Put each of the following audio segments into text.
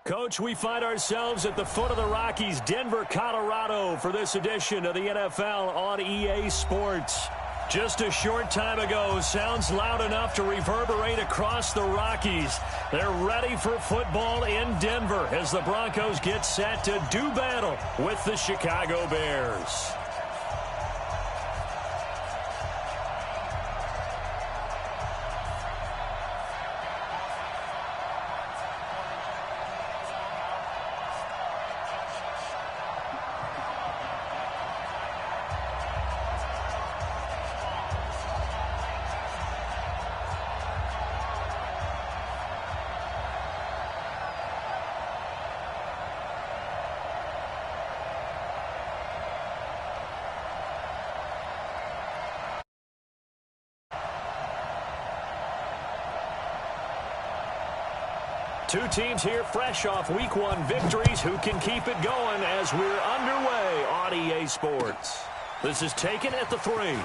Coach, we find ourselves at the foot of the Rockies, Denver, Colorado, for this edition of the NFL on EA Sports. Just a short time ago, sounds loud enough to reverberate across the Rockies. They're ready for football in Denver as the Broncos get set to do battle with the Chicago Bears. Two teams here fresh off Week 1 victories who can keep it going as we're underway on EA Sports. This is taken at the 3. And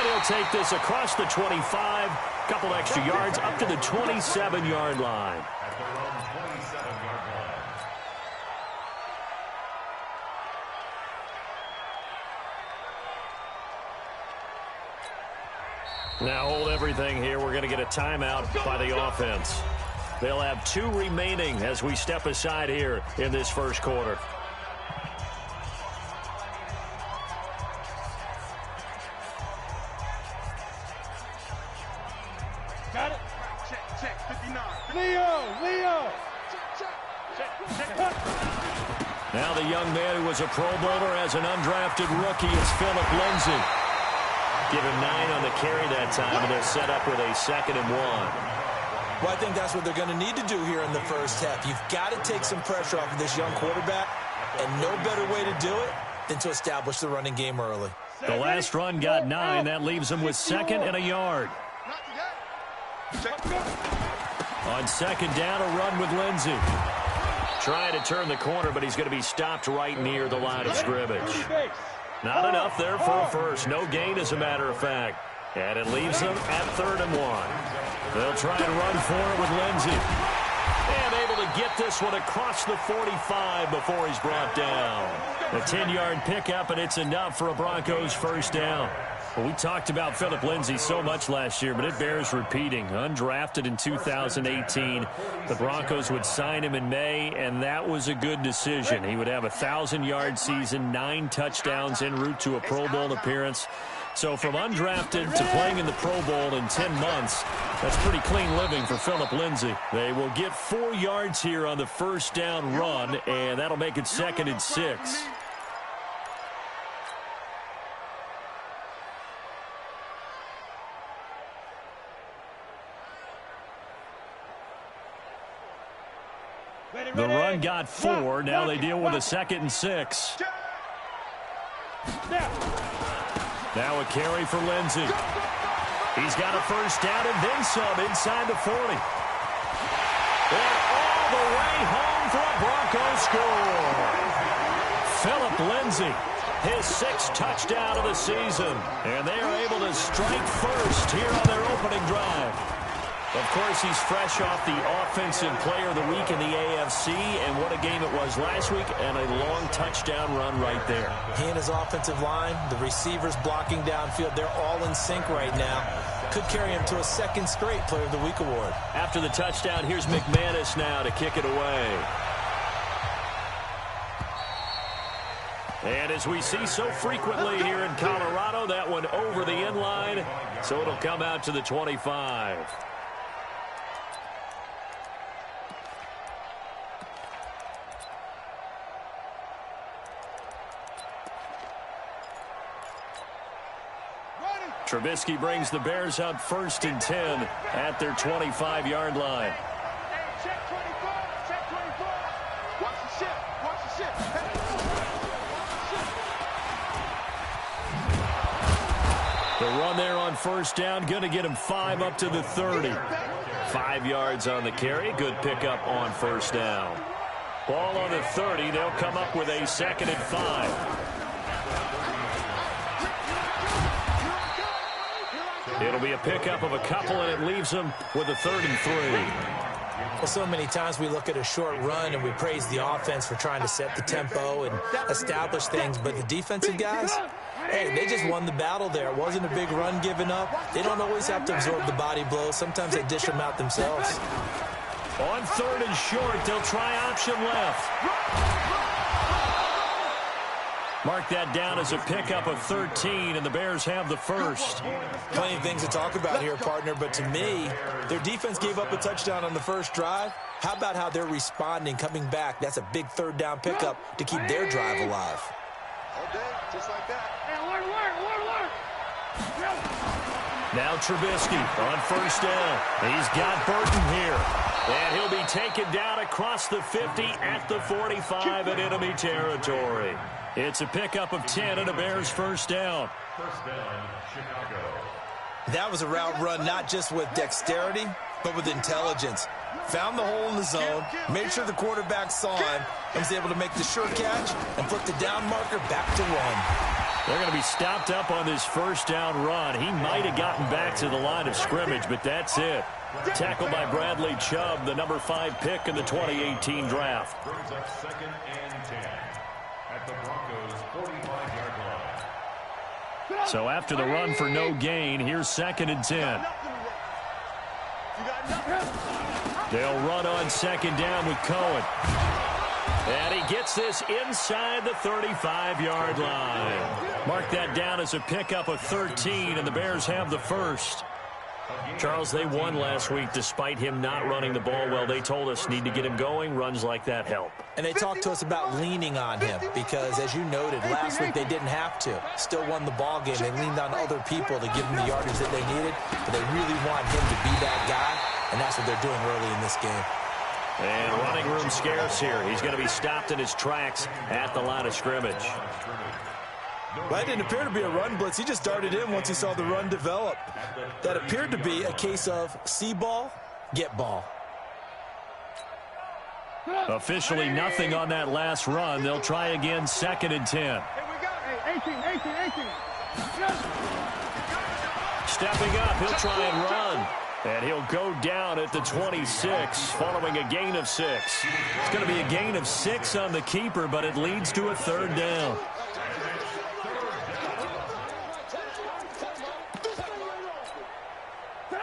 he'll take this across the 25, couple extra yards up to the 27-yard line. Now hold everything here. We're going to get a timeout by the offense. They'll have 2 remaining as we step aside here in this first quarter. Got it? Check, 59. Leo! Check. Now the young man who was a Pro Bowler as an undrafted rookie is Philip Lindsay. Give him 9 on the carry that time, and they'll set up with a 2nd and 1. Well, I think that's what they're going to need to do here in the first half. You've got to take some pressure off of this young quarterback, and no better way to do it than to establish the running game early. The last run got 9. That leaves him with 2nd and a yard. On 2nd down, a run with Lindsay. Trying to turn the corner, but he's going to be stopped right near the line of scrimmage. Not enough there for a first. No gain, as a matter of fact. And it leaves them at 3rd and 1. They'll try and run for it with Lindsay. And able to get this one across the 45 before he's brought down. A 10-yard pickup, and it's enough for a Broncos first down. Well, we talked about Philip Lindsay so much last year, but it bears repeating. Undrafted in 2018, the Broncos would sign him in May, and that was a good decision. He would have a 1,000-yard season, 9 touchdowns en route to a Pro Bowl appearance. So from undrafted to playing in the Pro Bowl in 10 months, that's pretty clean living for Philip Lindsay. They will get 4 yards here on the first down run, and that'll make it 2nd and 6. The run got 4. Now they deal with a 2nd and 6. Now a carry for Lindsay. He's got a first down and then some inside the 40. And all the way home for a Broncos score. Philip Lindsay, his 6th touchdown of the season. And they are able to strike first here on their opening drive. Of course, he's fresh off the Offensive Player of the Week in the AFC, and what a game it was last week, and a long touchdown run right there. He and his offensive line, the receivers blocking downfield, they're all in sync right now. Could carry him to a 2nd straight Player of the Week award. After the touchdown, here's McManus now to kick it away. And as we see so frequently here in Colorado, that one over the end line, so it'll come out to the 25. Trubisky brings the Bears up 1st and 10 at their 25-yard line. Check 24. Watch the ship. The run there on first down, going to get him 5 up to the 30. 5 yards on the carry. Good pickup on first down. Ball on the 30. They'll come up with a 2nd and 5. It'll be a pickup of a couple, and it leaves them with a 3rd and 3. Well, so many times we look at a short run and we praise the offense for trying to set the tempo and establish things, but the defensive guys, hey, they just won the battle there. It wasn't a big run given up. They don't always have to absorb the body blows. Sometimes they dish them out themselves. On 3rd and short, they'll try option left. Mark that down as a pickup of 13, and the Bears have the first. Plenty of things to talk about here, partner, but to me, their defense gave up a touchdown on the first drive. How about how they're responding, coming back? That's a big 3rd down pickup to keep their drive alive. All day, just like that. Now Trubisky on 1st down. He's got Burton here. And he'll be taken down across the 50 at the 45 in enemy territory. It's a pickup of 10 and a Bears 1st down. First down, Chicago. That was a route run not just with dexterity, but with intelligence. Found the hole in the zone, made sure the quarterback saw him, and was able to make the sure catch and flip the down marker back to run. They're going to be stopped up on this 1st down run. He might have gotten back to the line of scrimmage, but that's it. Tackled by Bradley Chubb, the number 5 pick in the 2018 draft. Brings up 2nd and 10 at the Broncos' 45-yard line. So after the run for no gain, here's 2nd and 10. They'll run on 2nd down with Cohen. And he gets this inside the 35-yard line. Mark that down as a pickup of 13, and the Bears have the first. Charles, they won last week despite him not running the ball well. They told us need to get him going. Runs like that help. And they talked to us about leaning on him because, as you noted, last week they didn't have to. Still won the ball game. They leaned on other people to give them the yardage that they needed, but they really want him to be that guy, and that's what they're doing early in this game. And running room scarce here. He's going to be stopped in his tracks at the line of scrimmage. Well, it didn't appear to be a run blitz. He just darted in once he saw the run develop. That appeared to be a case of see ball, get ball. Officially nothing on that last run. They'll try again 2nd and 10. Here we go. 18. Stepping up, he'll try and run. And he'll go down at the 26 following a gain of 6. It's going to be a gain of 6 on the keeper, but it leads to a 3rd down.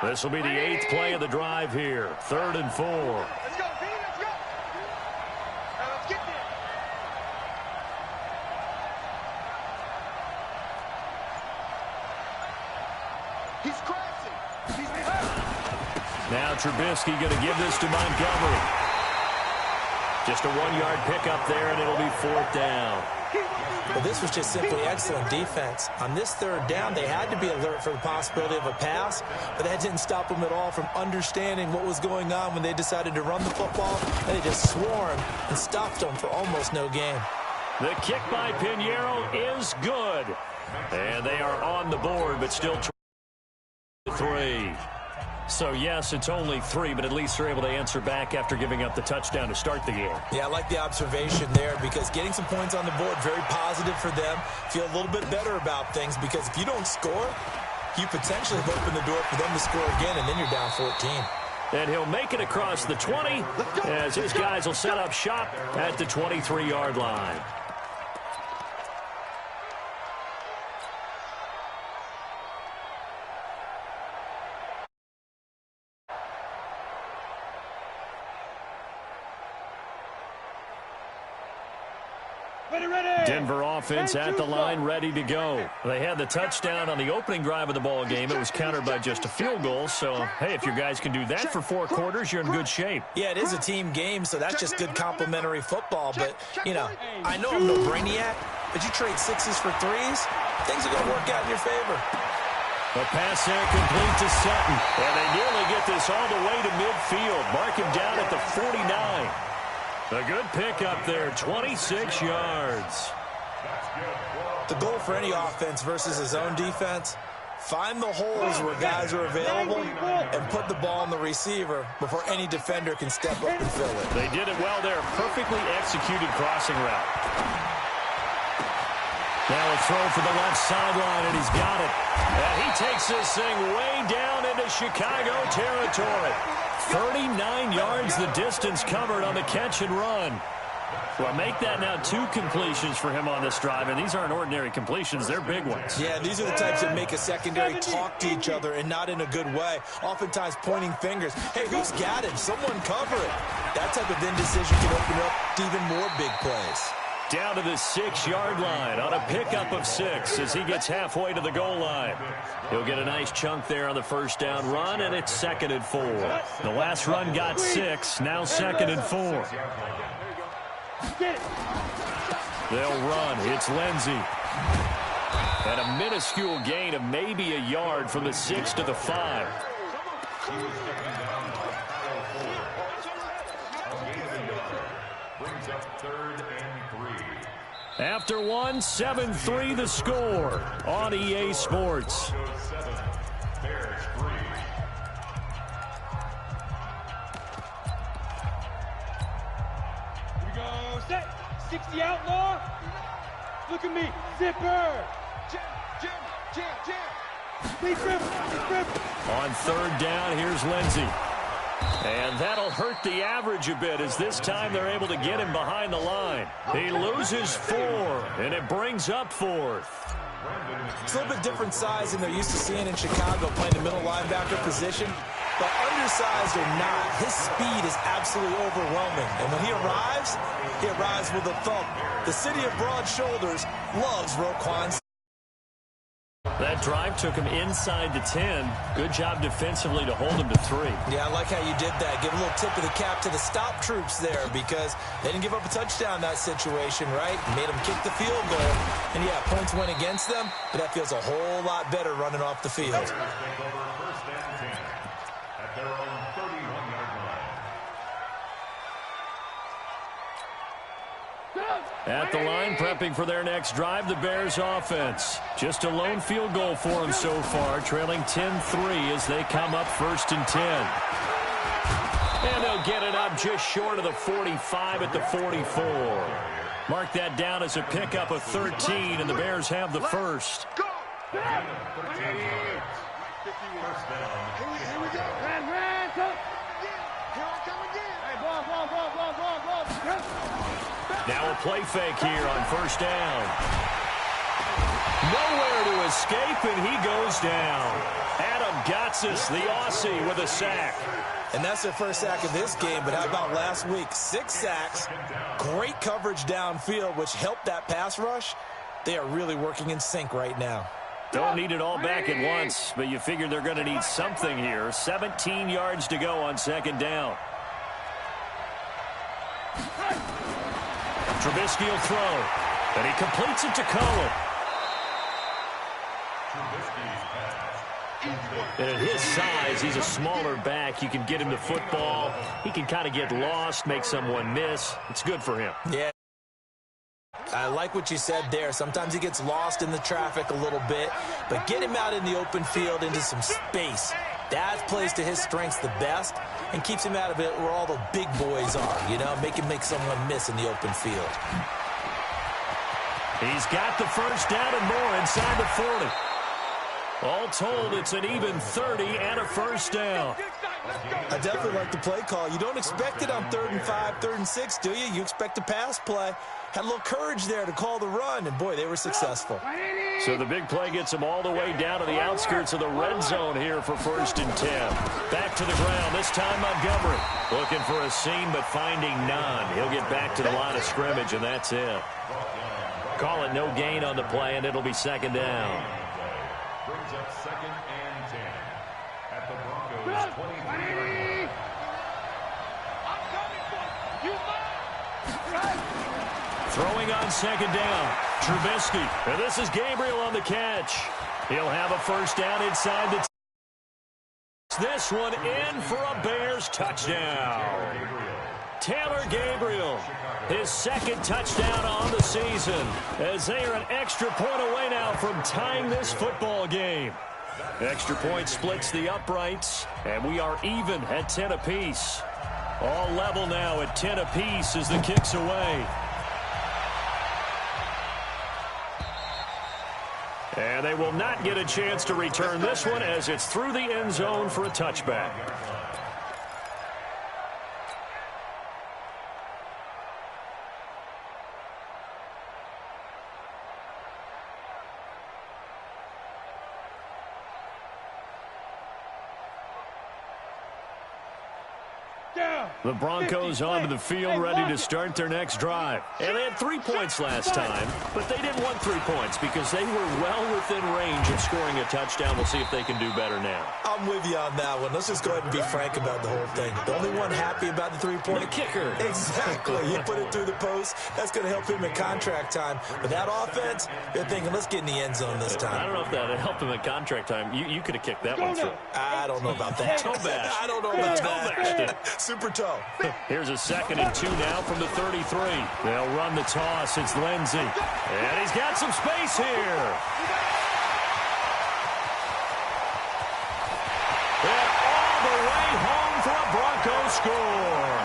This will be the 8th play of the drive here. 3rd and 4. Let's go, B, let's go. Now let's get there. He's crashing. He's hurt. Now Trubisky going to give this to Montgomery. Just a 1-yard pickup there, and it'll be 4th down. Well, this was just simply excellent defense. On this 3rd down, they had to be alert for the possibility of a pass, but that didn't stop them at all from understanding what was going on when they decided to run the football, and they just swarmed and stopped them for almost no gain. The kick by Pinheiro is good. And they are on the board, but still 3. So, yes, it's only 3, but at least they're able to answer back after giving up the touchdown to start the game. Yeah, I like the observation there because getting some points on the board, very positive for them. Feel a little bit better about things because if you don't score, you potentially have opened the door for them to score again, and then you're down 14. And he'll make it across the 20 as his guys will set up shop at the 23-yard line. Denver offense at the line, ready to go. They had the touchdown on the opening drive of the ball game. It was countered by just a field goal. So, hey, if your guys can do that for 4 quarters, you're in good shape. Yeah, it is a team game, so that's just good complimentary football. But, you know, I know I'm no brainiac, but you trade 6s for 3s, things are going to work out in your favor. A pass there complete to Sutton. And they nearly get this all the way to midfield. Mark him down at the 49. A good pickup there, 26 yards. The goal for any offense versus his own defense, find the holes where guys are available and put the ball on the receiver before any defender can step up and fill it. They did it well there. Perfectly executed crossing route. Now a throw for the left sideline, and he's got it. And he takes this thing way down into Chicago territory. 39 yards the distance covered on the catch and run. Well, make that now 2 completions for him on this drive, and these aren't ordinary completions. They're big ones. Yeah, these are the types that make a secondary talk to each other and not in a good way, oftentimes pointing fingers. Hey, who's got him? Someone cover it. That type of indecision can open up even more big plays. Down to the 6-yard line on a pickup of 6 as he gets halfway to the goal line. He'll get a nice chunk there on the first down run, and it's 2nd and 4. The last run got 6, now 2nd and 4. They'll run. It's Lindsey. And a minuscule gain of maybe a yard from the 6 to the 5. Brings up 3rd and 3. After 1, 7-3 the score on EA Sports. Broncos 7, Bears 3. Here we go. Set. 60 outlaw. Look at me. Zipper. Jam. On 3rd down, here's Lindsey. And that'll hurt the average a bit as this time they're able to get him behind the line. He loses 4, and it brings up 4th. It's a little bit different size than they're used to seeing in Chicago, playing the middle linebacker position. But undersized or not, his speed is absolutely overwhelming. And when he arrives with a thump. The city of broad shoulders loves Roquan. That drive took him inside the 10. Good job defensively to hold him to 3. Yeah, I like how you did that. Give a little tip of the cap to the stop troops there because they didn't give up a touchdown in that situation, right? Made them kick the field goal. And, yeah, points went against them, but that feels a whole lot better running off the field. Take over 1st and 10 at their own 31-yard line. At the line, prepping for their next drive, the Bears offense. Just a lone field goal for them so far, trailing 10-3 as they come up 1st and 10. And they'll get it up just short of the 45 at the 44. Mark that down as a pickup of 13, and the Bears have the first. Here we go. Ran. Here I come again. Hey, ball. Now a play fake here on 1st down. Nowhere to escape, and he goes down. Adam Gotsis, the Aussie, with a sack. And that's their first sack of this game, but how about last week? 6 sacks, great coverage downfield, which helped that pass rush. They are really working in sync right now. Don't need it all back at once, but you figure they're going to need something here. 17 yards to go on 2nd down. Trubisky will throw, and he completes it to Cohen. And at his size, he's a smaller back. You can get him the football. He can kind of get lost, make someone miss. It's good for him. Yeah. I like what you said there. Sometimes he gets lost in the traffic a little bit, but get him out in the open field into some space. That plays to his strengths the best and keeps him out of it where all the big boys are, you know, make someone miss in the open field. He's got the first down and more inside the 40. All told, it's an even 30 and a first down. I definitely like the play call. You don't expect it on 3rd and 5, 3rd and 6, do you? You expect a pass play. Had a little courage there to call the run, and, boy, they were successful. So the big play gets them all the way down to the outskirts of the red zone here for 1st and 10. Back to the ground, this time Montgomery. Looking for a seam, but finding none. He'll get back to the line of scrimmage, and that's it. Call it no gain on the play, and it'll be 2nd down. Brings up 2nd and 10 at the Broncos 23-yard line. Throwing on 2nd down, Trubisky. And this is Gabriel on the catch. He'll have a first down inside the this one in for a Bears touchdown. Taylor Gabriel, his 2nd touchdown on the season, as they are an extra point away now from tying this football game. Extra point splits the uprights, and we are even at 10 apiece. All level now at 10 apiece as the kick's away. And they will not get a chance to return this one as it's through the end zone for a touchback. The Broncos onto the field ready to start their next drive. And they had 3 points last time, but they didn't want 3 points because they were well within range of scoring a touchdown. We'll see if they can do better now. I'm with you on that one. Let's just go ahead and be frank about the whole thing. The only one happy about the 3-point. The kicker. Exactly. You put it through the post. That's going to help him in contract time. But that offense, they're thinking, let's get in the end zone this time. I don't know if that helped him in contract time. You could have kicked that one through. I don't know about that. Toe bash. I don't know about that. Super toe. Here's a 2nd and 2 now from the 33. They'll run the toss. It's Lindsey. And he's got some space here. And all the way home for a Broncos score.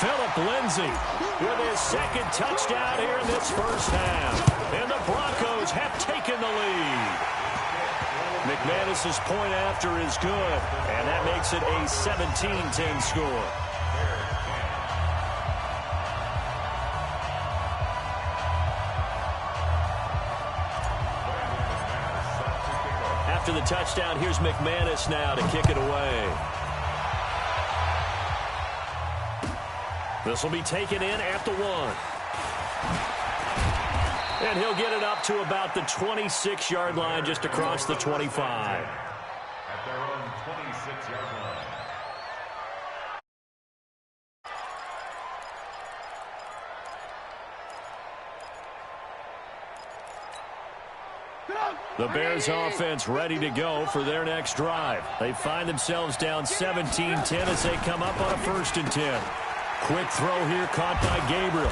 Phillip Lindsay with his 2nd touchdown here in this first half. And the Broncos have taken the lead. McManus's point after is good, and that makes it a 17-10 score. After the touchdown, here's McManus now to kick it away. This will be taken in at the 1. And he'll get it up to about the 26-yard line, just across the 25. At their own 26-yard line. The Bears offense ready to go for their next drive. They find themselves down 17-10 as they come up on a 1st and 10. Quick throw here caught by Gabriel.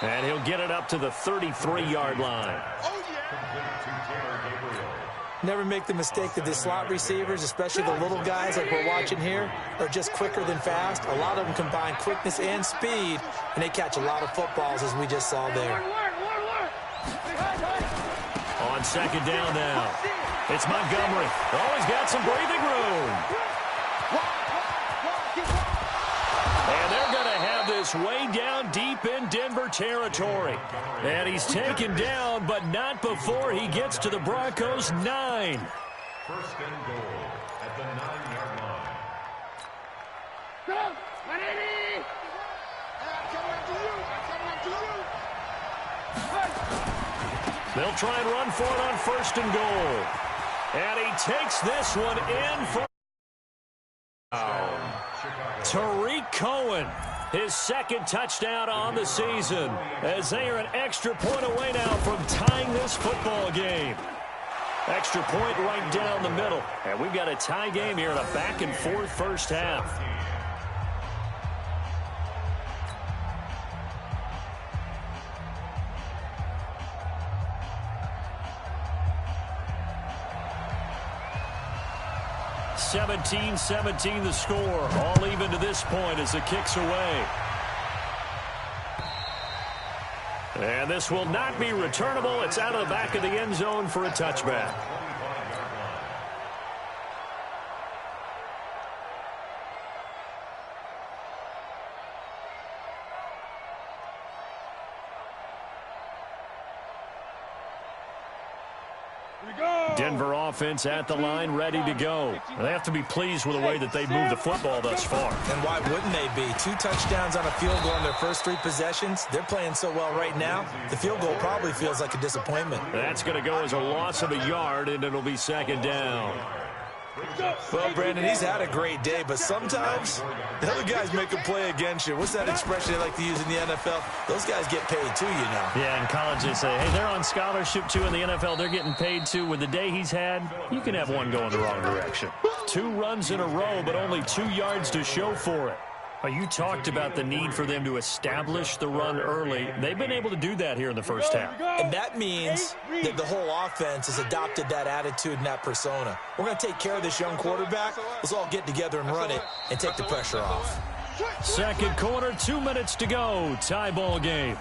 And he'll get it up to the 33-yard line. Never make the mistake that the slot receivers, especially the little guys like we're watching here, are just quicker than fast. A lot of them combine quickness and speed, and they catch a lot of footballs, as we just saw there. On 2nd down now, it's Montgomery. Oh, he's got some breathing room. And they're going to have this way down deep in Denver territory. And he's taken down, but not before he gets to the Broncos' 9. 1st and goal at the 9-yard line. They'll try and run for it on 1st and goal. And he takes this one in for Tariq Cohen. His 2nd touchdown on the season, as they are an extra point away now from tying this football game. Extra point right down the middle. And we've got a tie game here in a back-and-forth first half. (17-17) the score. All even to this point as the kick's away. And this will not be returnable. It's out of the back of the end zone for a touchback. Denver offense at the line, ready to go. They have to be pleased with the way that they've moved the football thus far. And why wouldn't they be? 2 touchdowns on a field goal in their first 3 possessions. They're playing so well right now, the field goal probably feels like a disappointment. That's going to go as a loss of a yard, and it'll be 2nd down. Well, Brandon, he's had a great day, but sometimes the other guys make a play against you. What's that expression they like to use in the NFL? Those guys get paid too, you know. Yeah, in college they say, hey, they're on scholarship too. In the NFL, they're getting paid too. With the day he's had, you can have one going the wrong direction. 2 runs in a row, but only 2 yards to show for it. You talked about the need for them to establish the run early. They've been able to do that here in the first half. And that means that the whole offense has adopted that attitude and that persona. We're going to take care of this young quarterback. Let's all get together and run it and take the pressure off. 2nd quarter, 2 minutes to go. Tie ball game.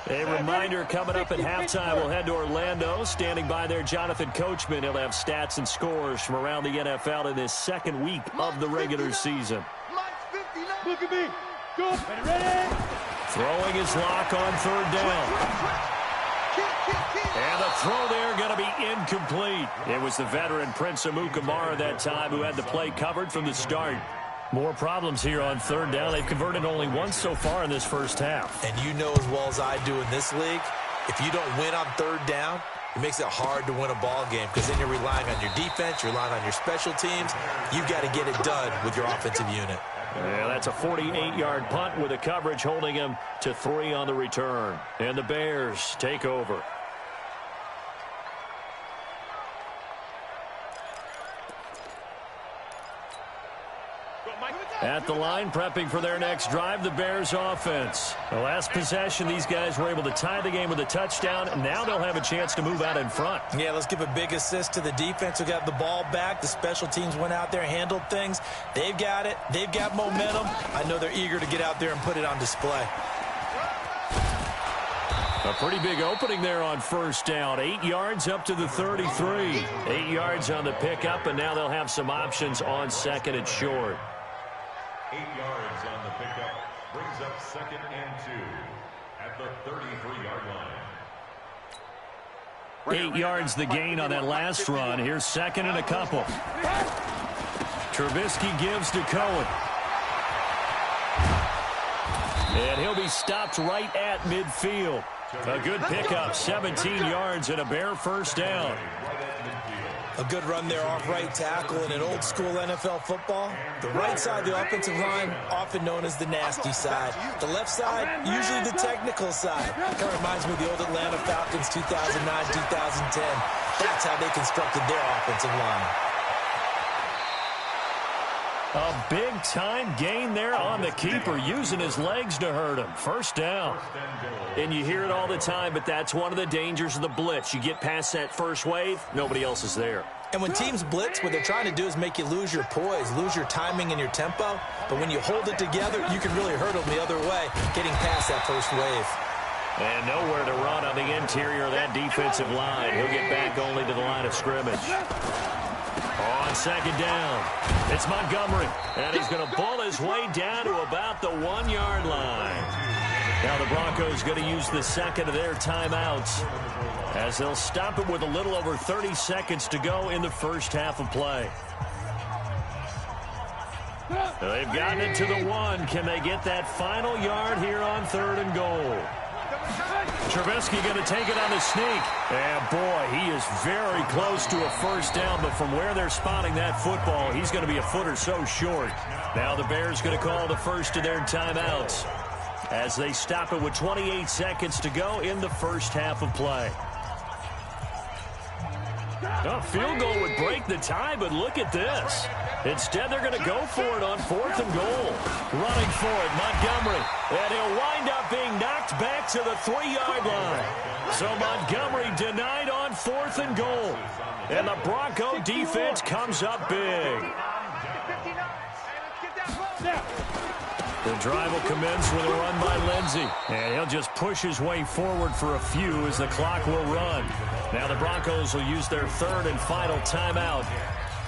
A reminder coming up at halftime. We'll head to Orlando. Standing by there, Jonathan Coachman. He'll have stats and scores from around the NFL in this 2nd week of the regular season. Look at me. Go. Ready. Throwing his lock on 3rd down. And the throw there going to be incomplete. It was the veteran Prince Amukamara that time who had the play covered from the start. More problems here on third down. They've converted only once so far in this first half. And you know as well as I do in this league, if you don't win on third down, it makes it hard to win a ball game because then you're relying on your defense, you're relying on your special teams. You've got to get it done with your offensive unit. Yeah, that's a 48-yard punt with a coverage holding him to 3 on the return. And the Bears take over. At the line, prepping for their next drive, the Bears offense. The last possession, these guys were able to tie the game with a touchdown, and now they'll have a chance to move out in front. Yeah, let's give a big assist to the defense who got the ball back. The special teams went out there, handled things. They've got it. They've got momentum. I know they're eager to get out there and put it on display. A pretty big opening there on first down. 8 yards up to the 33. 8 yards on the pickup, and now they'll have some options on second and short. 8 yards on the pickup brings up 2nd and 2 at the 33-yard line. 8 yards the gain on that last run. Here's second and a couple. Trubisky gives to Cohen. And he'll be stopped right at midfield. A good pickup, 17 yards and a Bear first down. A good run there off right tackle in an old-school NFL football. The right side of the offensive line, often known as the nasty side. The left side, usually the technical side. Kind of reminds me of the old Atlanta Falcons 2009-2010. That's how they constructed their offensive line. A big-time gain there on the keeper, using his legs to hurt him. First down. And you hear it all the time, but that's one of the dangers of the blitz. You get past that first wave, nobody else is there. And when teams blitz, what they're trying to do is make you lose your poise, lose your timing and your tempo. But when you hold it together, you can really hurt them the other way, getting past that first wave. And nowhere to run on the interior of that defensive line. He'll get back only to the line of scrimmage. On second down, it's Montgomery, and he's going to bull his way down to about the 1-yard line. Now the Broncos going to use the second of their timeouts as they'll stop it with a little over 30 seconds to go in the first half of play. They've gotten it to the 1. Can they get that final yard here on 3rd and goal? Trubisky going to take it on the sneak. And, boy, he is very close to a first down, but from where they're spotting that football, he's going to be a foot or so short. Now the Bears going to call the first of their timeouts as they stop it with 28 seconds to go in the first half of play. A field goal would break the tie, but look at this. Instead, they're going to go for it on 4th and goal. Running for it, Montgomery. And he'll wind up being knocked back to the 3-yard line. So Montgomery denied on 4th and goal. And the Bronco defense comes up big. The drive will commence with a run by Lindsey. And he'll just push his way forward for a few as the clock will run. Now the Broncos will use their 3rd and final timeout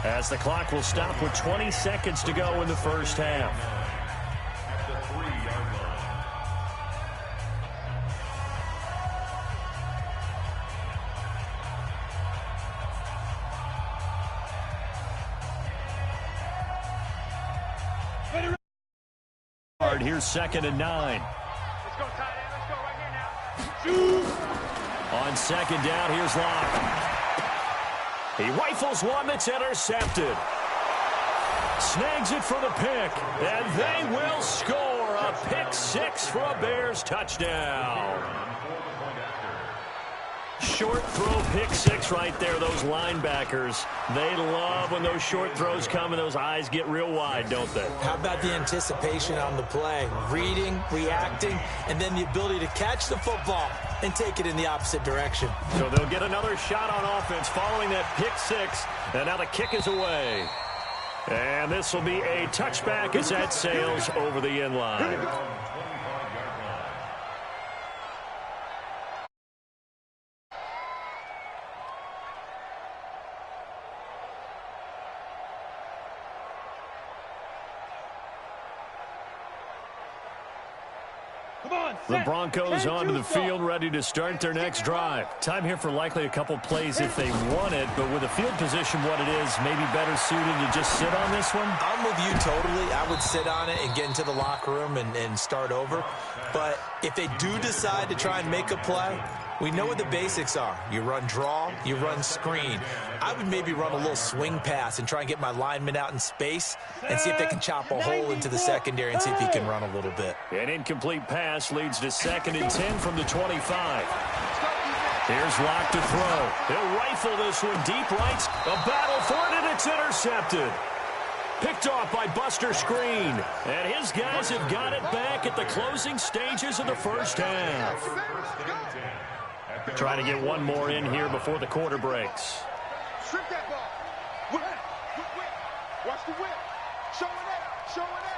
as the clock will stop with 20 seconds to go in the first half. At the 3-yard line. Here's 2nd and 9. Let's go, tight end. Let's go right here now. Shoot. On 2nd down, here's Locke. He rifles one that's intercepted. Snags it for the pick, and they will score a pick 6 for a Bears touchdown. Short throw pick 6 right there. Those linebackers, they love when those short throws come and those eyes get real wide, don't they? How about the anticipation on the play? Reading, reacting, and then the ability to catch the football and take it in the opposite direction. So they'll get another shot on offense following that pick 6, and now the kick is away. And this will be a touchback as that sails over the end line. The Broncos onto the field, ready to start their next drive. Time here for likely a couple plays if they want it, but with the field position what it is, maybe better suited to just sit on this one? I'm with you totally. I would sit on it and get into the locker room and start over. But if they do decide to try and make a play, we know what the basics are. You run draw, you run screen. I would maybe run a little swing pass and try and get my lineman out in space and see if they can chop a hole into the secondary and see if he can run a little bit. An incomplete pass leads to 2nd and 10 from the 25. Here's Locke to throw. He'll rifle this one deep right. A battle for it, and it's intercepted. Picked off by Buster Screen. And his guys have got it back at the closing stages of the first half. Trying to get one more in here before the quarter breaks. Strip that ball. Whip. Watch the whip. Show it out. Show it out.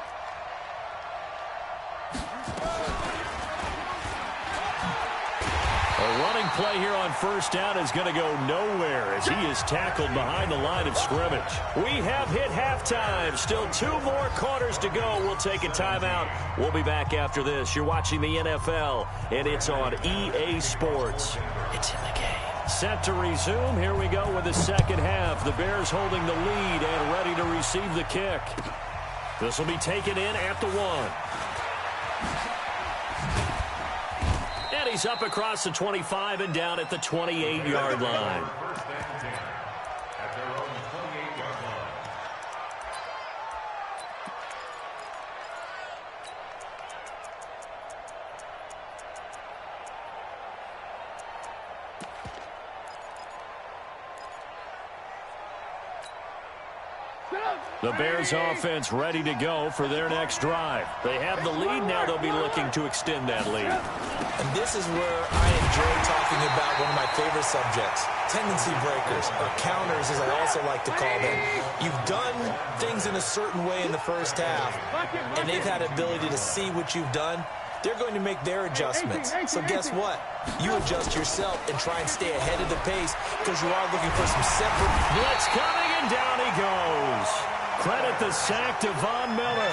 A running play here on first down is going to go nowhere as he is tackled behind the line of scrimmage. We have hit halftime. Still 2 more quarters to go. We'll take a timeout. We'll be back after this. You're watching the NFL, and it's on EA Sports. It's in the game. Set to resume. Here we go with the second half. The Bears holding the lead and ready to receive the kick. This will be taken in at the 1. And he's up across the 25 and down at the 28-yard line. The Bears offense ready to go for their next drive. They have the lead. Now they'll be looking to extend that lead. And this is where I enjoy talking about one of my favorite subjects, tendency breakers, or counters as I also like to call them. You've done things in a certain way in the first half, and they've had the ability to see what you've done. They're going to make their adjustments. So guess what? You adjust yourself and try and stay ahead of the pace because you are looking for some separate. Blitz coming, and down he goes. Credit the sack to Von Miller.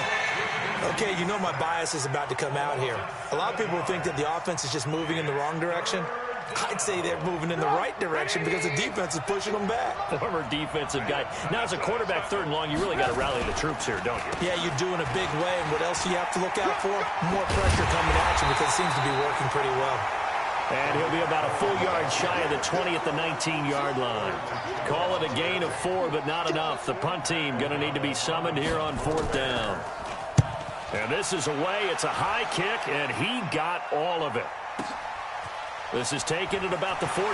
Okay, you know my bias is about to come out here. A lot of people think that the offense is just moving in the wrong direction. I'd say they're moving in the right direction because the defense is pushing them back. Former defensive guy. Now, as a quarterback 3rd and long, you really got to rally the troops here, don't you? Yeah, you do in a big way. And what else do you have to look out for? More pressure coming at you because it seems to be working pretty well. And he'll be about a full yard shy of the 20 at the 19-yard line. Call it a gain of 4, but not enough. The punt team going to need to be summoned here on 4th down. And this is away. It's a high kick, and he got all of it. This is taken at about the 14.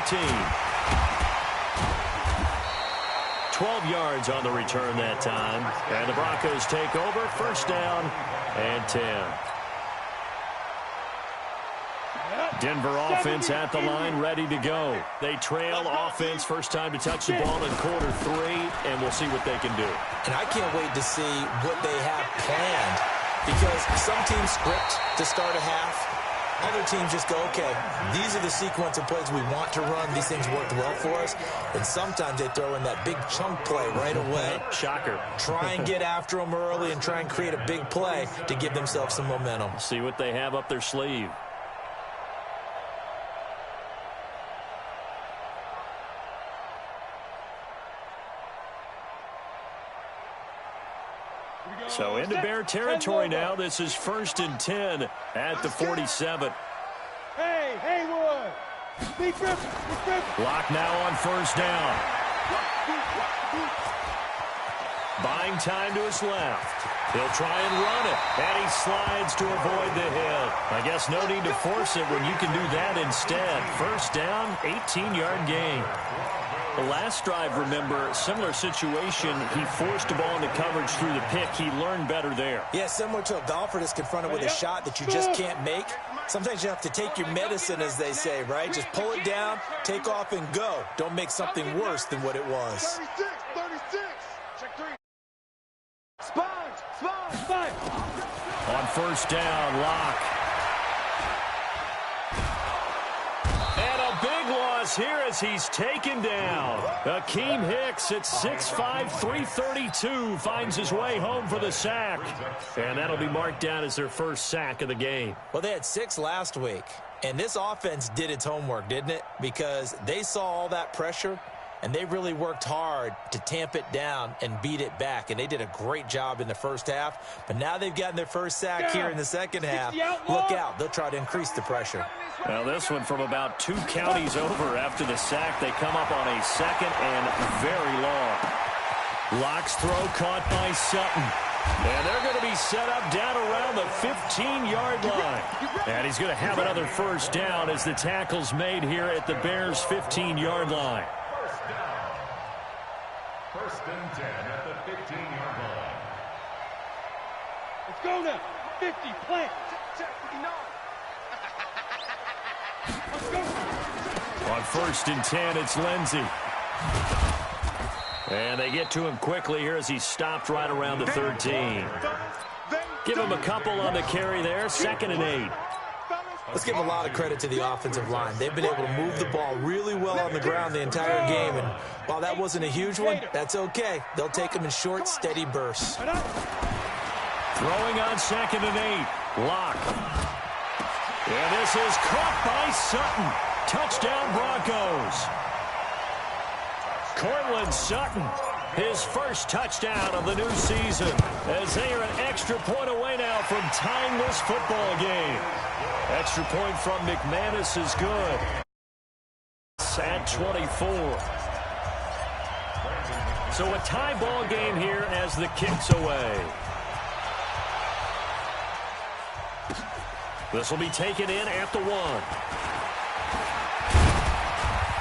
12 yards on the return that time. And the Broncos take over. 1st down and 10. Denver offense at the line, ready to go. They trail offense, first time to touch the ball in quarter 3, and we'll see what they can do. And I can't wait to see what they have planned because some teams script to start a half. Other teams just go, okay, these are the sequence of plays we want to run. These things worked well for us. And sometimes they throw in that big chunk play right away. Shocker. Try and get after them early and try and create a big play to give themselves some momentum. See what they have up their sleeve. So into Bear territory now. This is 1st and 10 at the 47. Hey, Haywood. Big grip. Lock now on 1st down. Buying time to his left. He'll try and run it, and he slides to avoid the hit. I guess no need to force it when you can do that instead. 1st down, 18-yard gain. The last drive, remember, similar situation. He forced the ball into coverage through the pick. He learned better there. Yeah, similar to a golfer that's confronted with a shot that you just can't make. Sometimes you have to take your medicine, as they say, right? Just pull it down, take off, and go. Don't make something worse than what it was. 36. Check 3. Spine. On 1st down, Lock. And a big one across here as he's taken down. Akeem Hicks at 6'5", 332 finds his way home for the sack. And that'll be marked down as their first sack of the game. Well, they had 6 last week. And this offense did its homework, didn't it? Because they saw all that pressure, and they really worked hard to tamp it down and beat it back. And they did a great job in the first half. But now they've gotten their first sack here in the second half. Look out. They'll try to increase the pressure. Well, this one from about 2 counties over after the sack. They come up on a second and very long. Locke's throw caught by Sutton. And they're going to be set up down around the 15-yard line. And he's going to have another first down as the tackle's made here at the Bears' 15-yard line. First and 10 at the 15-yard line. Let's go now. 50, plant. Let's go. On first and 10, it's Lindsey. And they get to him quickly here as he's stopped right around the 13. Give him a couple on the carry there, 2nd and 8. Let's give a lot of credit to the offensive line. They've been able to move the ball really well on the ground the entire game. And while that wasn't a huge one, that's okay. They'll take them in short, steady bursts. Throwing on 2nd and 8. Locke. And this is caught by Sutton. Touchdown Broncos. Cortland Sutton, his first touchdown of the new season, as they are an extra point away now from tying this football game. Extra point from McManus is good. At 24. So a tie ball game here as the kick's away. This will be taken in at the 1.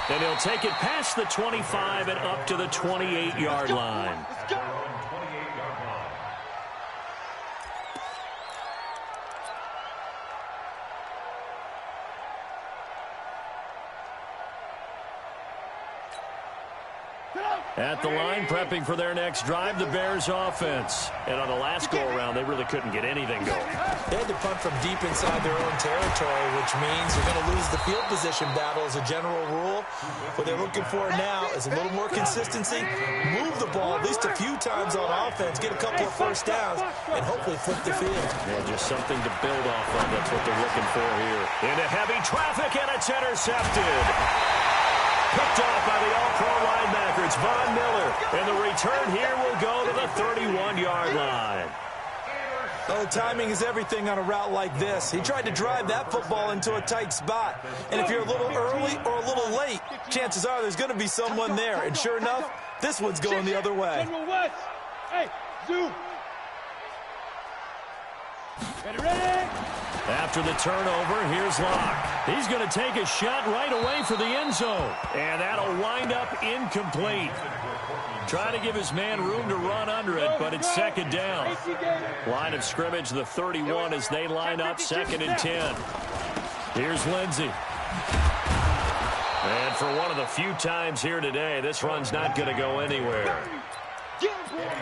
And he'll take it past the 25 and up to the 28-yard line. At the line, prepping for their next drive, the Bears offense. And on the last go-around, they really couldn't get anything going. They had to punt from deep inside their own territory, which means you're going to lose the field position battle as a general rule. What they're looking for now is a little more consistency, move the ball at least a few times on offense, get a couple of first downs, and hopefully flip the field. Yeah, just something to build off of. That's what they're looking for here. Into heavy traffic, and it's intercepted. Picked off by the all-pro linebacker. It's Von Miller. And the return here will go to the 31-yard line. Oh, timing is everything on a route like this. He tried to drive that football into a tight spot. And if you're a little early or a little late, chances are there's going to be someone there. And sure enough, this one's going the other way. Hey, zoom. Ready? After the turnover, here's Locke. He's going to take a shot right away for the end zone. And that'll wind up incomplete. Trying to give his man room to run under it, but it's 2nd down. Line of scrimmage, the 31 as they line up 2nd and 10. Here's Lindsey. And for one of the few times here today, this run's not going to go anywhere.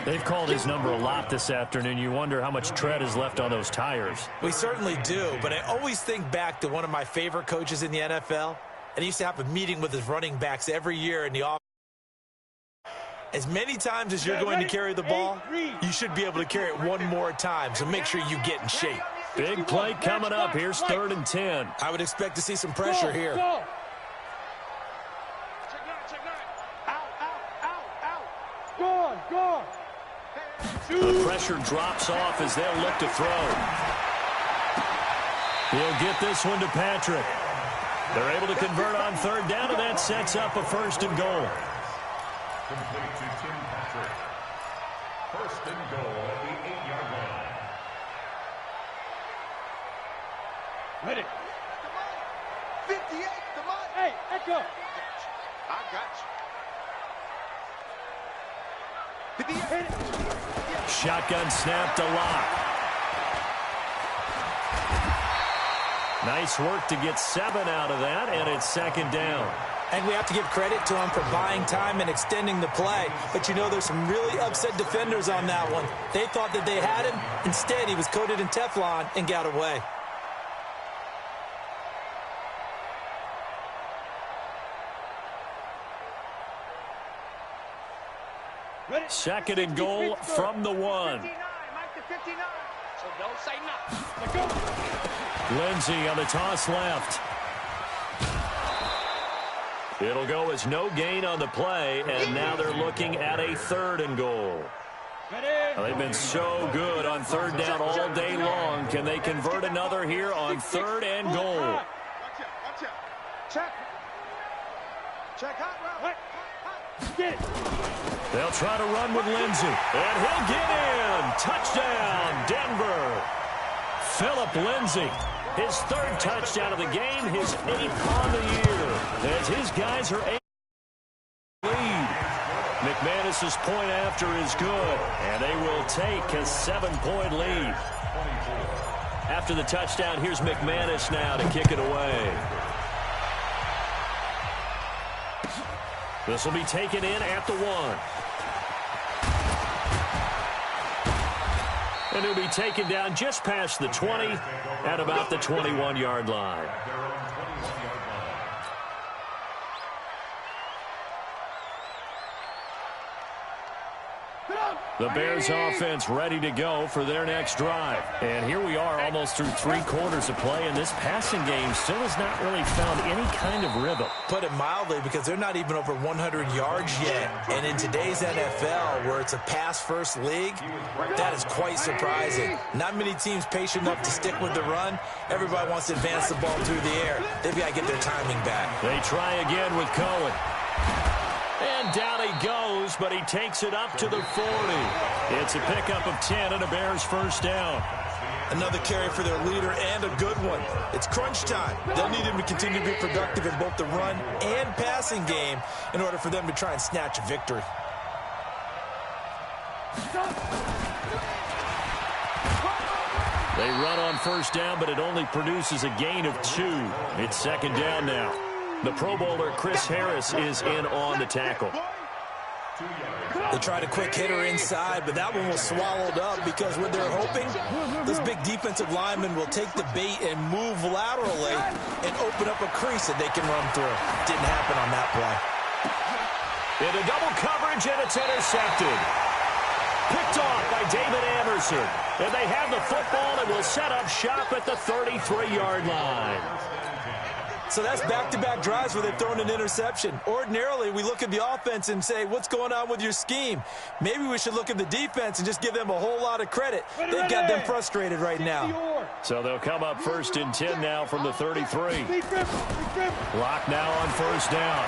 They've called his number a lot this afternoon. You wonder how much tread is left on those tires. We certainly do, but I always think back to one of my favorite coaches in the NFL. And he used to have a meeting with his running backs every year in the office. As many times as you're going to carry the ball, you should be able to carry it one more time, so make sure you get in shape. Big play coming up. Here's 3rd and 10. I would expect to see some pressure here. The pressure drops off as they'll look to throw. He'll get this one to Patrick. They're able to convert on 3rd down, and that sets up a 1st and goal. Complete to Tim Patrick. 1st and goal at the 8-yard line. Ready. 58, come on. Hey, echo. I got you. Shotgun snap to Locke. Nice work to get 7 out of that, and it's 2nd down. And we have to give credit to him for buying time and extending the play. But you know, there's some really upset defenders on that one. They thought that they had him. Instead, he was coated in Teflon and got away. Second and goal from the 1. So don't say nothing. Lindsey on the toss left. It'll go as no gain on the play, and now they're looking at a 3rd and goal. They've been so good on 3rd down all day long. Can they convert another here on 3rd and goal? Watch out. Check. Check hot route. Get it. They'll try to run with Lindsey, and he'll get in. Touchdown, Denver. Phillip Lindsey, his 3rd touchdown of the game, his 8th on the year, as his guys are able to lead. McManus's point after is good, and they will take a 7-point lead. After the touchdown, here's McManus now to kick it away. This will be taken in at the 1. And it'll be taken down just past the 20 at about the 21-yard line. The Bears offense ready to go for their next drive. And here we are almost through 3 quarters of play, and this passing game still has not really found any kind of rhythm. Put it mildly, because they're not even over 100 yards yet. And in today's NFL, where it's a pass-first league, that is quite surprising. Not many teams patient enough to stick with the run. Everybody wants to advance the ball through the air. They've got to get their timing back. They try again with Cohen. And down he goes, but he takes it up to the 40. It's a pickup of 10 and a Bears 1st down. Another carry for their leader, and a good one. It's crunch time. They'll need him to continue to be productive in both the run and passing game in order for them to try and snatch a victory. They run on 1st down, but it only produces a gain of 2. It's 2nd down now. The Pro Bowler Chris Harris is in on the tackle. They tried a quick hitter inside, but that one was swallowed up because what they're hoping, this big defensive lineman will take the bait and move laterally and open up a crease that they can run through. Didn't happen on that play. Into double coverage, and it's intercepted. Picked off by David Anderson. And they have the football and will set up shop at the 33-yard line. So that's back-to-back drives where they've thrown an interception. Ordinarily, we look at the offense and say, what's going on with your scheme? Maybe we should look at the defense and just give them a whole lot of credit. They've got them frustrated right now. So they'll come up 1st and 10 now from the 33. Lock now on 1st down.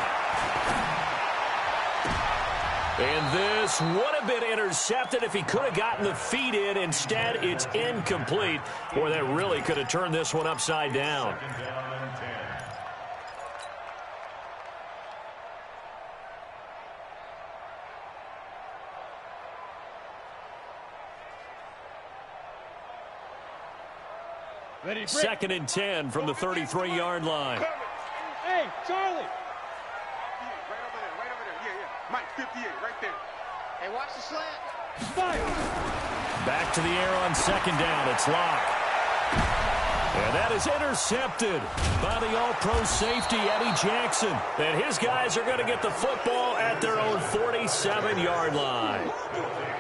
And this would have been intercepted if he could have gotten the feet in. Instead, it's incomplete. Boy, that really could have turned this one upside down. Ready, 2nd and 10 from the 33-yard line. Hey, Charlie. Right over there. Yeah. Mike, 58, right there. Hey, watch the slant. Fire. Back to the air on 2nd down. It's Locke. And that is intercepted by the all-pro safety, Eddie Jackson. And his guys are going to get the football at their own 47-yard line.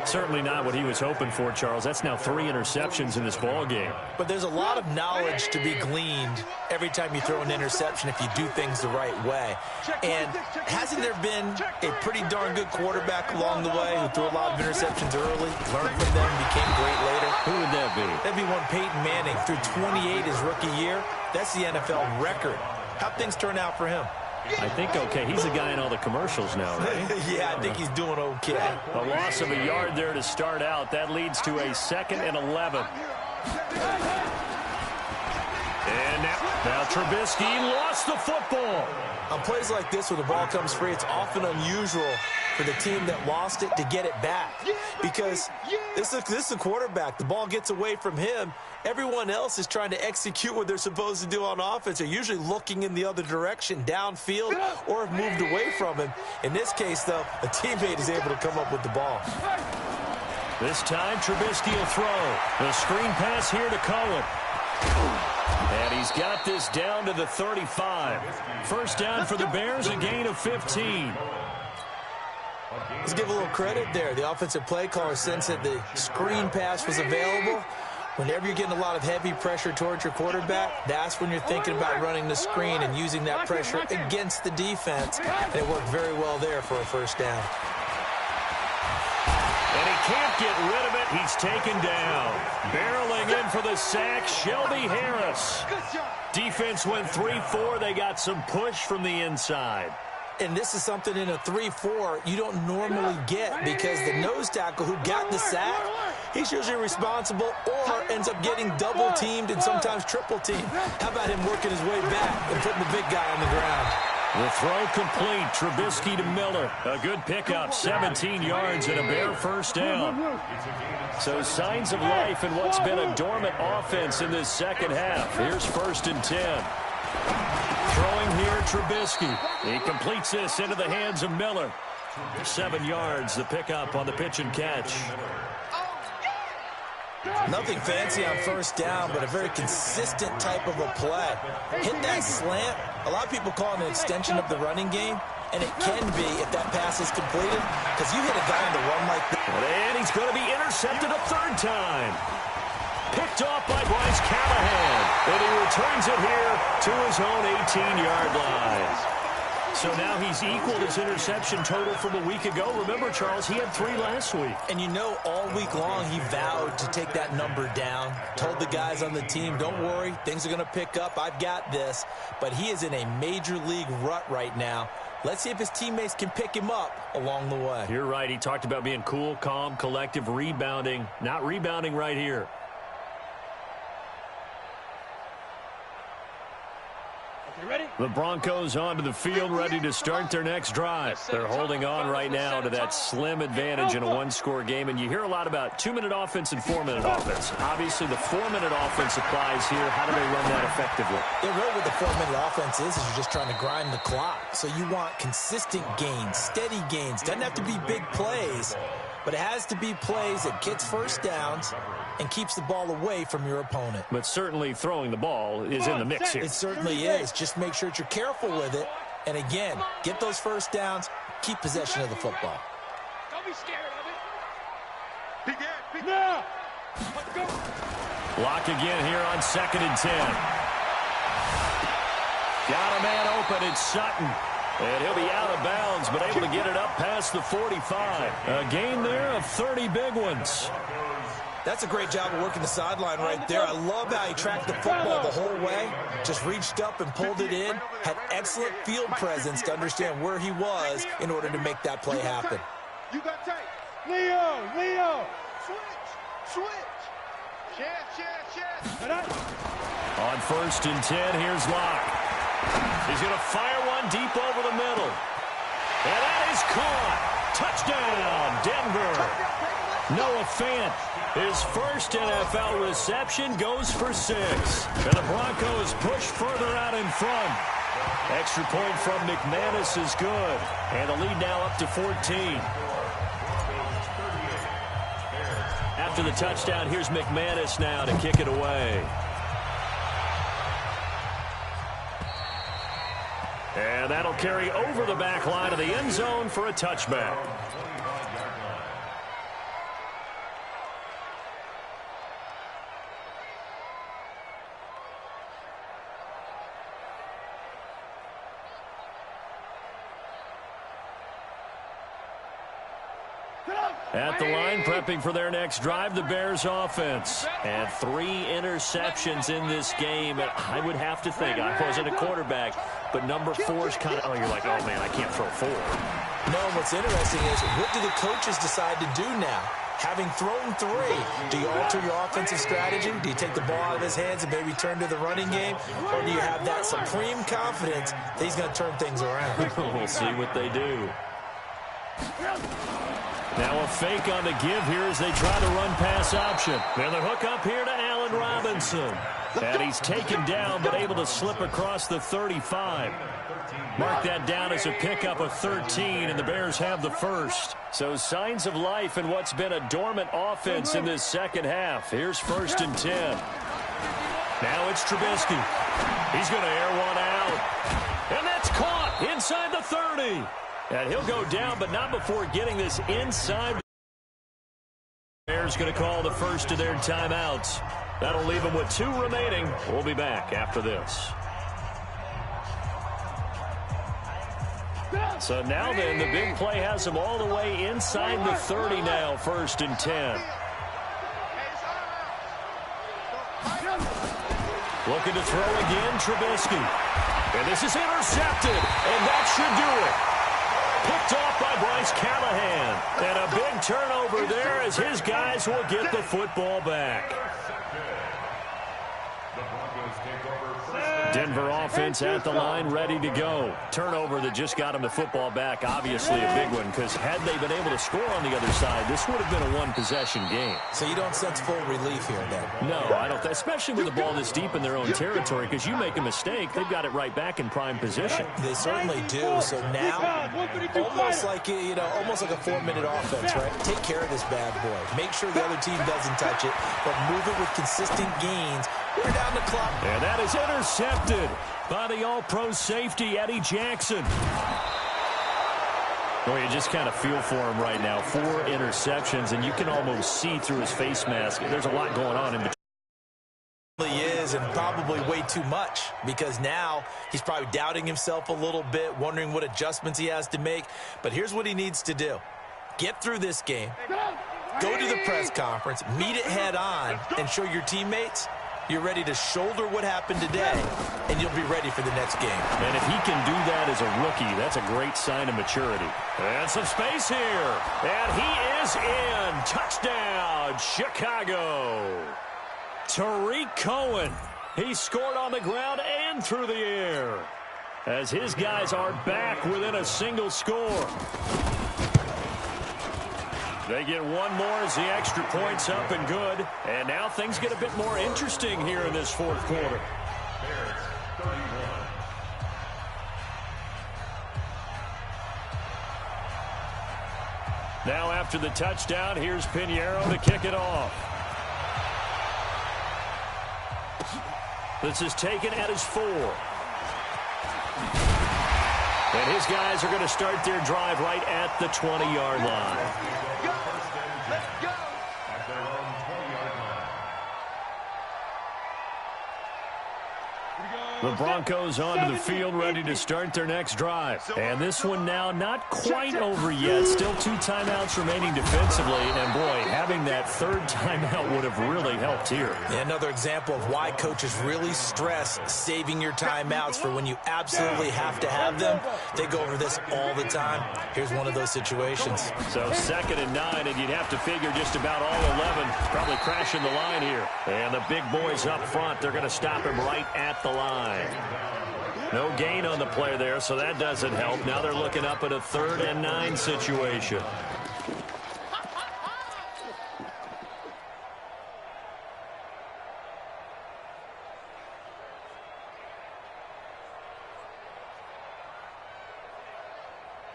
Certainly not what he was hoping for, Charles. That's now 3 interceptions in this ball game. But there's a lot of knowledge to be gleaned every time you throw an interception if you do things the right way. And hasn't there been a pretty darn good quarterback along the way who threw a lot of interceptions early, learned from them, became great later? Who would that be? That'd be one Peyton Manning. Threw 28 his rookie year. That's the NFL record. How'd things turn out for him? I think okay. He's a guy in all the commercials now, right? Yeah, I think he's doing okay. A loss of a yard there to start out. That leads to a 2nd and 11. And now Trubisky lost the football. On plays like this where the ball comes free, it's often unusual for the team that lost it to get it back. Because this is a quarterback. The ball gets away from him. Everyone else is trying to execute what they're supposed to do on offense. They're usually looking in the other direction, downfield, or have moved away from him. In this case, though, a teammate is able to come up with the ball. This time, Trubisky will throw. The screen pass here to Cohen. And he's got this down to the 35. 1st down for the Bears, a gain of 15. Let's give a little credit there. The offensive play caller sensed that the screen pass was available. Whenever you're getting a lot of heavy pressure towards your quarterback, that's when you're thinking about running the screen and using that pressure against the defense. And it worked very well there for a first down. And he can't get rid of it. He's taken down. Barreling in for the sack, Shelby Harris. Defense went 3-4. They got some push from the inside. And this is something in a 3-4 you don't normally get, because the nose tackle who got the sack, he's usually responsible or ends up getting double-teamed and sometimes triple-teamed. How about him working his way back and putting the big guy on the ground? The throw complete. Trubisky to Miller. A good pickup, 17 yards and a Bear first down. So signs of life in what's been a dormant offense in this second half. Here's 1st and 10. Throwing here, Trubisky. He completes this into the hands of Miller. 7 yards, the pickup on the pitch and catch. Nothing fancy on first down, but a very consistent type of a play. Hit that slant. A lot of people call it an extension of the running game, and it can be if that pass is completed, because you hit a guy on the run like that. And he's going to be intercepted a 3rd time. Picked off by Bryce Callahan, and he returns it here to his own 18-yard line. So now he's equaled his interception total from a week ago. Remember, Charles, he had 3 last week. And you know, all week long he vowed to take that number down. Told the guys on the team, don't worry, things are going to pick up. I've got this. But he is in a major league rut right now. Let's see if his teammates can pick him up along the way. You're right. He talked about being cool, calm, collective, rebounding. Not rebounding right here. The Broncos onto the field, ready to start their next drive. They're holding on right now to that slim advantage in a 1-score game. And you hear a lot about 2-minute offense and 4-minute offense. Obviously, the 4-minute offense applies here. How do they run that effectively? Yeah, really what the 4-minute offense is you're just trying to grind the clock. So you want consistent gains, steady gains. Doesn't have to be big plays, but it has to be plays that gets first downs and keeps the ball away from your opponent. But certainly throwing the ball is in the mix here. It certainly is. Just make sure that you're careful with it. And again, get those first downs, keep possession of the football. Don't be scared of it. Big now. Let's go. Block again here on 2nd and 10. Got a man open. It's Sutton. And he'll be out of bounds, but able to get it up past the 45. A gain there of 30 big ones. That's a great job of working the sideline right there. I love how he tracked the football the whole way. Just reached up and pulled it in. Had excellent field presence to understand where he was in order to make that play happen. You got tape. Leo. Switch. Chest. On 1st and 10, here's Locke. He's going to fire one deep over the middle. And that is caught. Touchdown, Denver. Noah Fant. His first NFL reception goes for 6. And the Broncos push further out in front. Extra point from McManus is good. And the lead now up to 14. After the touchdown, here's McManus now to kick it away. And that'll carry over the back line of the end zone for a touchback. At the line, prepping for their next drive, the Bears offense. And 3 interceptions in this game. And I would have to think, I wasn't a quarterback, but number 4 is kind of, oh, you're like, oh, man, I can't throw 4. No, what's interesting is, what do the coaches decide to do now? Having thrown 3, do you alter your offensive strategy? Do you take the ball out of his hands and maybe turn to the running game? Or do you have that supreme confidence that he's going to turn things around? We'll see what they do. Now a fake on the give here as they try the run-pass option. And the hook up here to Allen Robinson. And he's taken down but able to slip across the 35. Mark that down as a pickup of 13, and the Bears have the first. So signs of life in what's been a dormant offense in this second half. Here's 1st and 10. Now it's Trubisky. He's going to air one out. And that's caught inside the 30. And he'll go down, but not before getting this inside. Bears going to call the first of their timeouts. That'll leave them with 2 remaining. We'll be back after this. So now then, the big play has them all the way inside the 30 now, 1st and 10. Looking to throw again, Trubisky. And this is intercepted, and that should do it. Picked off by Bryce Callahan. And a big turnover there as his guys will get the football back. Denver offense at the line, ready to go. Turnover that just got him the football back, obviously a big one, because had they been able to score on the other side, this would have been a one-possession game. So you don't sense full relief here, then? No, I don't. Especially with the ball this deep in their own territory, because you make a mistake, they've got it right back in prime position. They certainly do. So now, almost like a 4-minute offense, right? Take care of this bad boy. Make sure the other team doesn't touch it, but move it with consistent gains. We're down the clock. And that is intercepted by the all-pro safety, Eddie Jackson. Boy, you just kind of feel for him right now. 4 interceptions, and you can almost see through his face mask. There's a lot going on in between. He is, and probably way too much, because now he's probably doubting himself a little bit, wondering what adjustments he has to make. But here's what he needs to do. Get through this game, go to the press conference, meet it head on, and show your teammates you're ready to shoulder what happened today, and you'll be ready for the next game. And if he can do that as a rookie, that's a great sign of maturity. And some space here. And he is in. Touchdown, Chicago. Tariq Cohen. He scored on the ground and through the air, as his guys are back within a single score. They get one more as the extra point's up and good. And now things get a bit more interesting here in this 4th quarter. Now after the touchdown, here's Pinheiro to kick it off. This is taken at his 4. And his guys are going to start their drive right at the 20-yard line. The Broncos onto the field, ready to start their next drive. And this one now not quite over yet. Still 2 timeouts remaining defensively. And, boy, having that 3rd timeout would have really helped here. Another example of why coaches really stress saving your timeouts for when you absolutely have to have them. They go over this all the time. Here's one of those situations. So 2nd and 9, and you'd have to figure just about all 11 probably crashing the line here. And the big boys up front, they're going to stop him right at the line. No gain on the play there, so that doesn't help. Now they're looking up at a 3rd and 9 situation.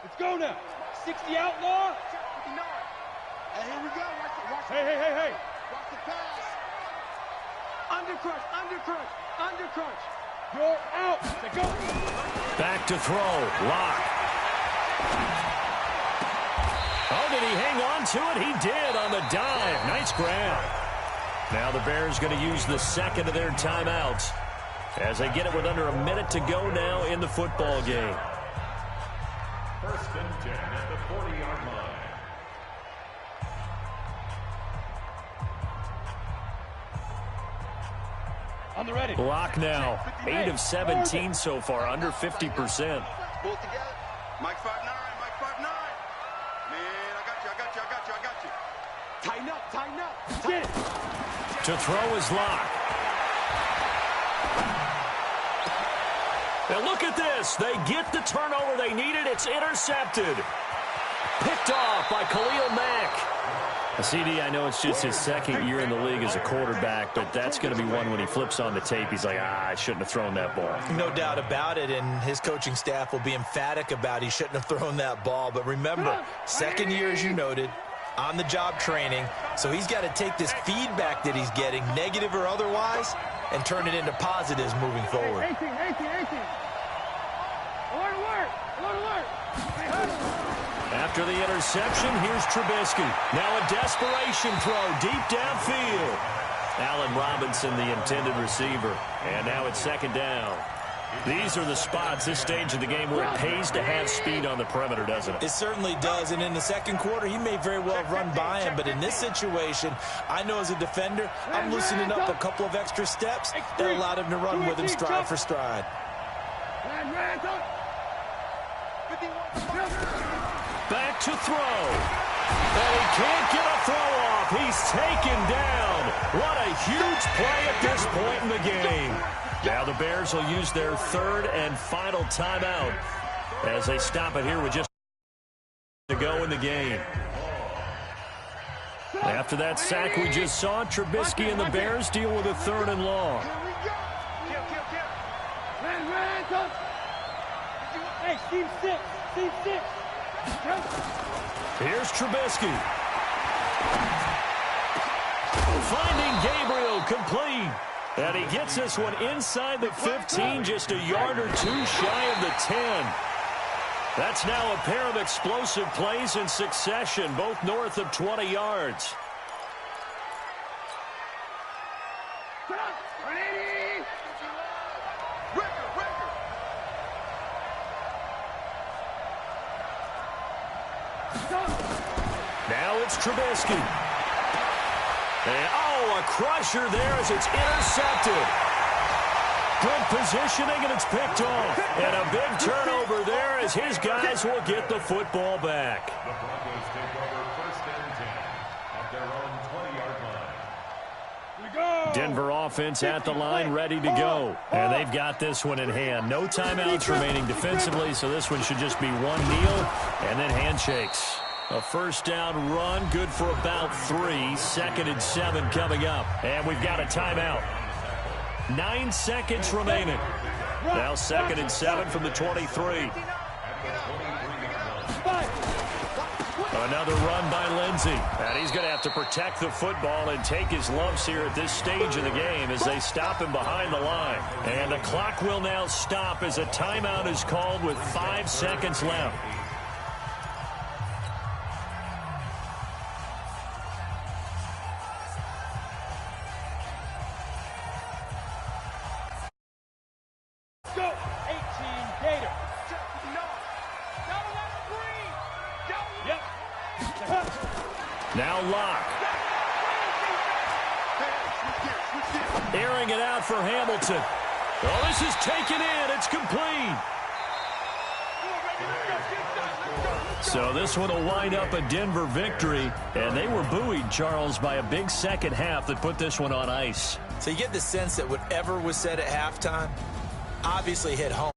Let's go now. 60 outlaw. Hey, here we go. Watch it. Hey. Watch the pass. Undercrunch. You're out. Let's go. Back to throw. Lock. Oh, did he hang on to it? He did on the dive. Nice grab. Now the Bears going to use the 2nd of their timeouts as they get it with under a minute to go now in the football game. 1st and 10 at the 40-yard line. On the ready. Block now. 8 of 17 so far, under 50%. Pull it together. Mike 5'9". Man, I got you. Tighten up. Get it. To throw is Lock. And look at this. They get the turnover they needed. It's intercepted. Picked off by Khalil Mack. CD, I know it's just his 2nd year in the league as a quarterback, but that's going to be one when he flips on the tape. He's like, I shouldn't have thrown that ball. No doubt about it, and his coaching staff will be emphatic about he shouldn't have thrown that ball. But remember, 2nd year, as you noted, on-the-job training, so he's got to take this feedback that he's getting, negative or otherwise, and turn it into positives moving forward. 18. Alert, alert! Alert, alert! After the interception, here's Trubisky. Now a desperation throw deep downfield. Allen Robinson, the intended receiver. And now it's second down. These are the spots, this stage of the game, where it pays to have speed on the perimeter, doesn't it? It certainly does, and in the second quarter, he may very well run by him, but in this situation, I know as a defender, I'm loosening up a couple of extra steps that allowed him to run with him stride for stride. Back to throw. And he can't get a throw off. He's taken down. What a huge play at this point in the game. Now the Bears will use their third and final timeout as they stop it here with just to go in the game. After that sack we just saw, Trubisky and the Bears deal with a third and long. Hey, team six. Team six. Here's Trubisky. Finding Gabriel complete. And he gets this one inside the 15, just a yard or two shy of the 10. That's now a pair of explosive plays in succession, both north of 20 yards. Now it's Trubisky. And, a crusher there as it's intercepted. Good positioning, and it's picked off. And a big turnover there as his guys will get the football back. The Broncos take over first and 10 at their own 20-yard line. Denver offense at the line, ready to go. And they've got this one in hand. No timeouts remaining defensively, so this one should just be one kneel and then handshakes. A first down run, good for about 3. 2nd and 7 coming up. And we've got a timeout. 9 seconds remaining. Now 2nd and 7 from the 23. Another run by Lindsey. And he's going to have to protect the football and take his lumps here at this stage of the game as they stop him behind the line. And the clock will now stop as a timeout is called with 5 seconds left. Now Locke. Airing it out for Hamilton. Well, this is taken in. It's complete. So this one will wind up a Denver victory. And they were buoyed, Charles, by a big second half that put this one on ice. So you get the sense that whatever was said at halftime obviously hit home.